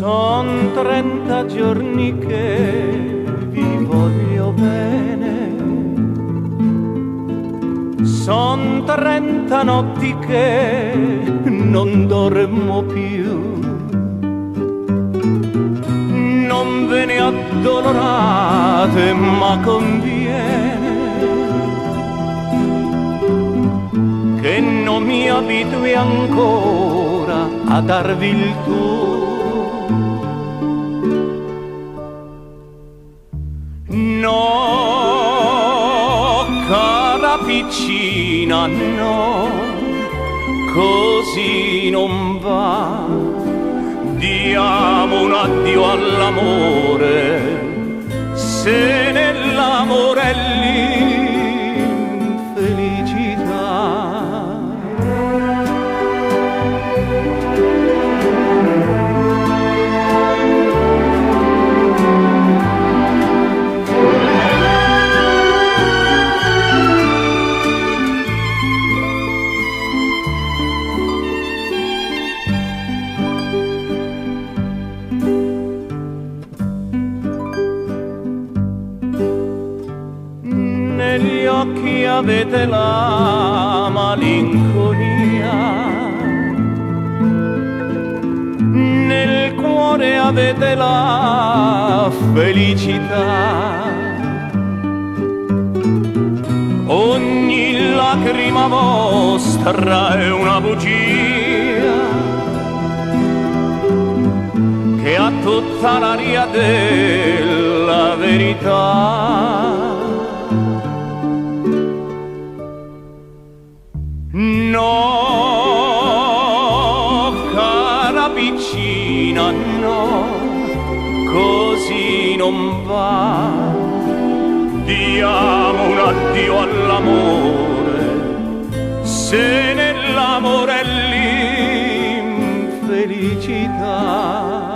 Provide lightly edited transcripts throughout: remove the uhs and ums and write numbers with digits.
Son 30 giorni che vi voglio bene, son 30 notti che non dormo più. Non ve ne addolorate, ma conviene che non mi abitui ancora a darvi il tu. No, cara piccina, no, così non va. Diamo un addio all'amore, se nell'amore è l'infelicità. Negli occhi avete la malinconia, nel cuore avete la felicità. Ogni lacrima vostra è una bugia che ha tutta l'aria della verità. No, cara piccina, no, così non va. Diamo un addio all'amore, se nell'amore è l'infelicità.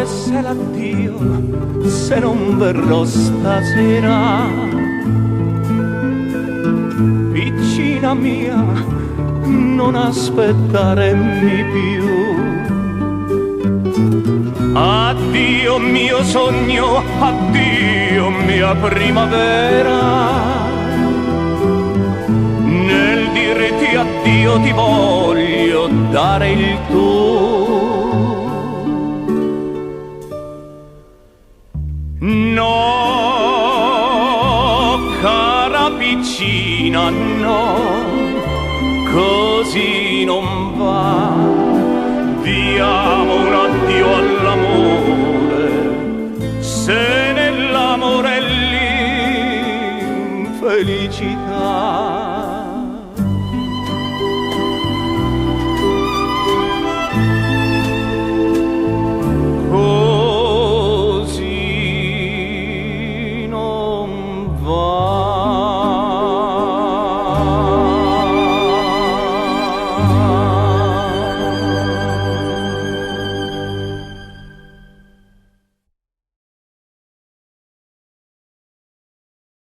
Se l'addio, se non verrò stasera, piccina mia, non aspettarmi più. Addio mio sogno, addio mia primavera, nel dirti addio ti voglio dare il tuo. No, cara piccina, no, così non va. Diamo un addio all'amore, se nell'amore è l'infelicità.